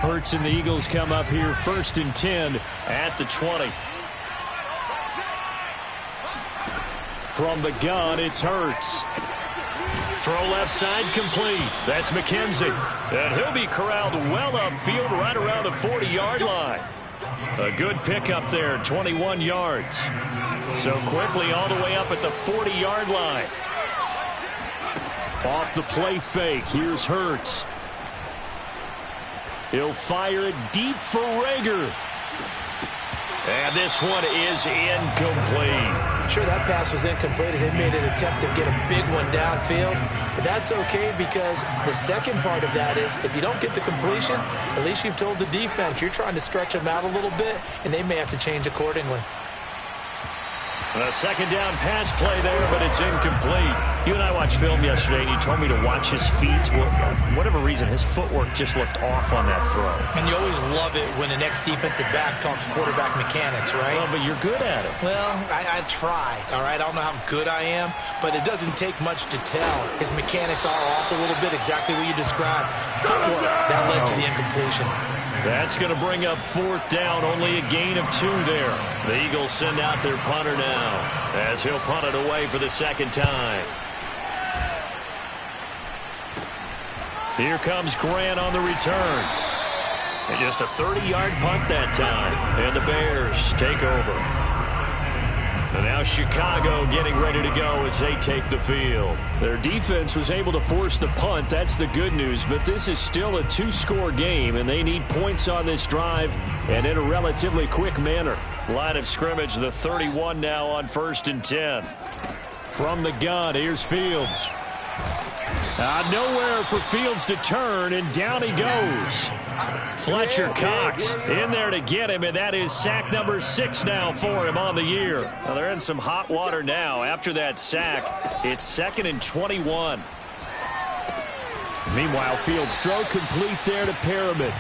Hurts and the Eagles come up here 1st and 10 at the 20. From the gun, it's Hurts. Throw left side complete. That's McKenzie. And he'll be corralled well upfield right around the 40-yard line. A good pickup there, 21 yards. So quickly all the way up at the 40-yard line. Off the play fake, here's Hurts. He'll fire it deep for Rager. And this one is incomplete. Sure, that pass was incomplete as they made an attempt to get a big one downfield. But that's okay because the second part of that is if you don't get the completion, at least you've told the defense you're trying to stretch them out a little bit, and they may have to change accordingly. A 2nd down pass play there, but it's incomplete. You and I watched film yesterday, and you told me to watch his feet. Well, for whatever reason, his footwork just looked off on that throw. And you always love it when the next defensive back talks quarterback mechanics, right? Well, but you're good at it. Well, I try, all right? I don't know how good I am, but it doesn't take much to tell. His mechanics are off a little bit, exactly what you described. Footwork, that led to the incompletion. That's going to bring up 4th down, only a gain of 2 there. The Eagles send out their punter now as he'll punt it away for the 2nd time. Here comes Grant on the return. And just a 30-yard punt that time. And the Bears take over. And now Chicago getting ready to go as they take the field. Their defense was able to force the punt. That's the good news. But this is still a 2-score game, and they need points on this drive and in a relatively quick manner. Line of scrimmage, the 31 now on 1st and 10. From the gun, here's Fields. Nowhere for Fields to turn, and down he goes. Fletcher Cox in there to get him, and that is sack number 6 now for him on the year. Well, they're in some hot water now. After that sack, it's 2nd and 21. Meanwhile, Fields throw complete there to Perriman.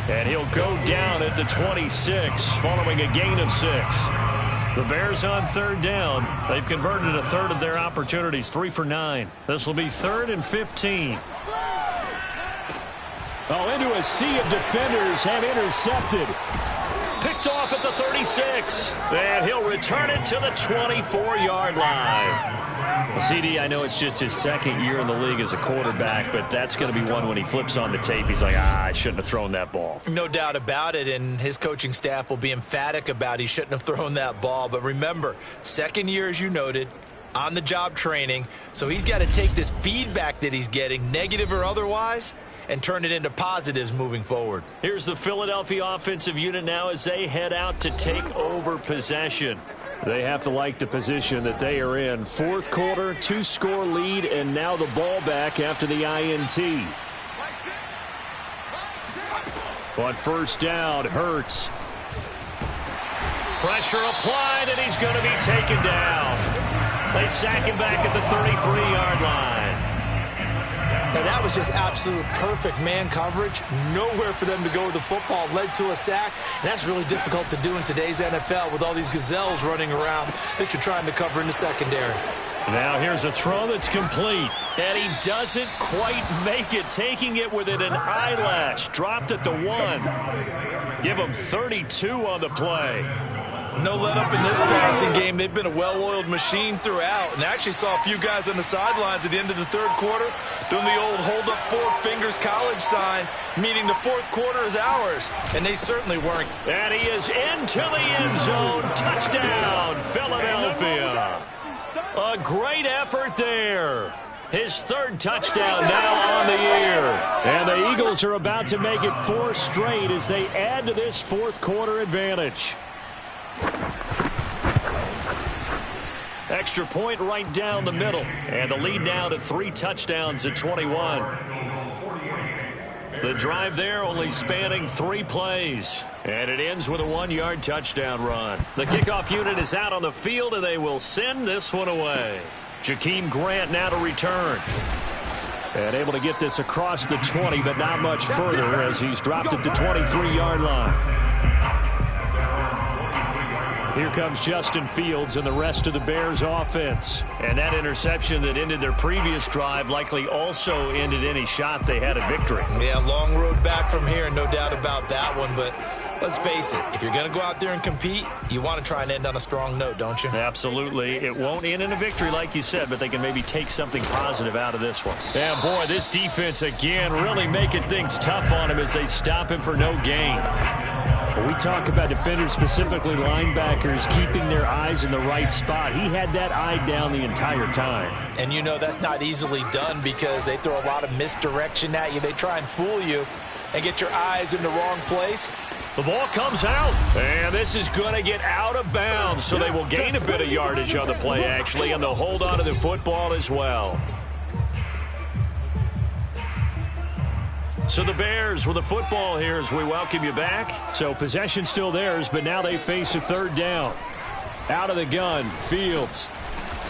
And he'll go down at the 26 following a gain of 6. The Bears on 3rd down. They've converted a third of their opportunities, 3 for 9. This will be 3rd and 15. Oh, into a sea of defenders, have intercepted. Picked picked off at the 36. And he'll return it to the 24-yard line. Well, CD, I know it's just his second year in the league as a quarterback, but that's going to be one when he flips on the tape. He's like, I shouldn't have thrown that ball. No doubt about it, and his coaching staff will be emphatic about he shouldn't have thrown that ball. But remember, second year, as you noted, on-the-job training, so he's got to take this feedback that he's getting, negative or otherwise, and turn it into positives moving forward. Here's the Philadelphia offensive unit now as they head out to take over possession. They have to like the position that they are in. Fourth quarter, 2-score lead, and now the ball back after the INT. On first down, Hurts. Pressure applied, and he's going to be taken down. They sack him back at the 33-yard line. Now, that was just absolute perfect man coverage. Nowhere for them to go with the football. Led to a sack. And that's really difficult to do in today's NFL with all these gazelles running around that you're trying to cover in the secondary. Now here's a throw that's complete. And he doesn't quite make it, taking it within an eyelash. Dropped at the 1. Give him 32 on the play. No let-up in this passing game. They've been a well-oiled machine throughout. And actually saw a few guys on the sidelines at the end of the third quarter doing the old hold-up 4 fingers college sign, meaning the fourth quarter is ours. And they certainly weren't. And he is into the end zone. Touchdown, Philadelphia. A great effort there. His third touchdown now on the year. And the Eagles are about to make it 4 straight as they add to this fourth quarter advantage. Extra point right down the middle. And the lead now to 3 touchdowns at 21. The drive there only spanning 3 plays. And it ends with a 1-yard touchdown run. The kickoff unit is out on the field, and they will send this one away. Jakeem Grant now to return. And able to get this across the 20, but not much further as he's dropped at the 23-yard line. Here comes Justin Fields and the rest of the Bears offense. And that interception that ended their previous drive likely also ended any shot they had at victory. Yeah, long road back from here, no doubt about that one. But let's face it, if you're going to go out there and compete, you want to try and end on a strong note, don't you? Absolutely. It won't end in a victory like you said, but they can maybe take something positive out of this one. Yeah, boy, this defense again really making things tough on him as they stop him for no gain. When we talk about defenders, specifically linebackers, keeping their eyes in the right spot, he had that eye down the entire time. And you know that's not easily done because they throw a lot of misdirection at you. They try and fool you and get your eyes in the wrong place. The ball comes out, and this is going to get out of bounds, so they will gain a bit of yardage on the play, actually, and they'll hold on to the football as well. So the Bears with the football here as we welcome you back. So possession still theirs, but now they face a third down. Out of the gun, Fields.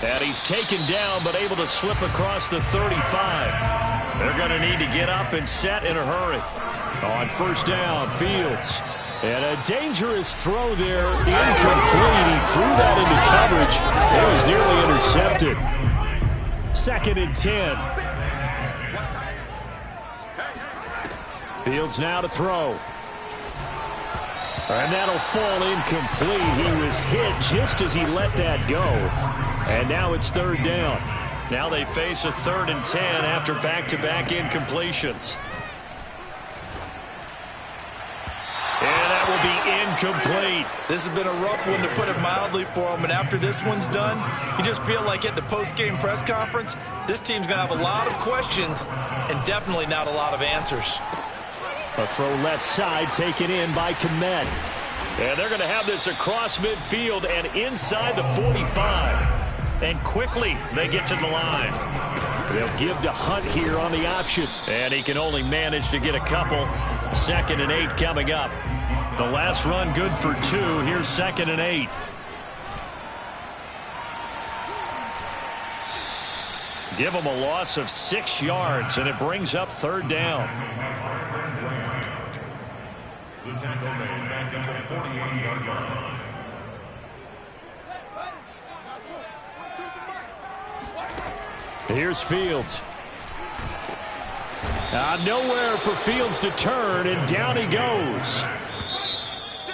And he's taken down, but able to slip across the 35. They're going to need to get up and set in a hurry. On first down, Fields. And a dangerous throw there, incomplete. He threw that into coverage. It was nearly intercepted. 2nd and 10. Fields now to throw. And that'll fall incomplete. He was hit just as he let that go. And now it's 3rd down. Now they face a 3rd and 10 after back-to-back incompletions. And that will be incomplete. This has been a rough one, to put it mildly, for him. And after this one's done, you just feel like at the post-game press conference, this team's going to have a lot of questions and definitely not a lot of answers. A throw left side taken in by Kmet. And they're going to have this across midfield and inside the 45. And quickly they get to the line. They'll give to Hunt here on the option. And he can only manage to get a couple. 2nd and 8 coming up. The last run good for 2. Here's 2nd and 8. Give them a loss of 6 yards, and it brings up 3rd down. Here's Fields. Nowhere for Fields to turn, and down he goes.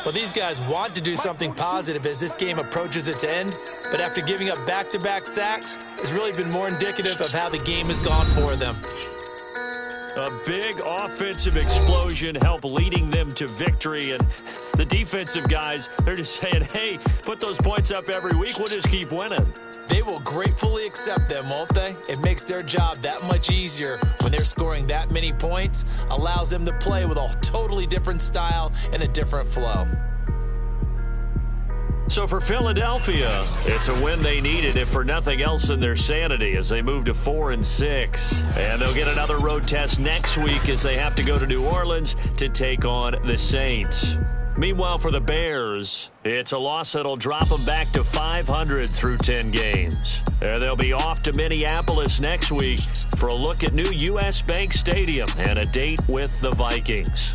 Well, these guys want to do something positive as this game approaches its end, but after giving up back-to-back sacks, it's really been more indicative of how the game has gone for them. A big offensive explosion helped leading them to victory, and the defensive guys, they're just saying, hey, put those points up every week, we'll just keep winning. They will gratefully accept them, won't they? It makes their job that much easier when they're scoring that many points, allows them to play with a totally different style and a different flow. So for Philadelphia, it's a win they needed, if for nothing else than their sanity, as they move to 4-6. And they'll get another road test next week as they have to go to New Orleans to take on the Saints. Meanwhile, for the Bears, it's a loss that'll drop them back to 500 through 10 games. And they'll be off to Minneapolis next week for a look at new U.S. Bank Stadium and a date with the Vikings.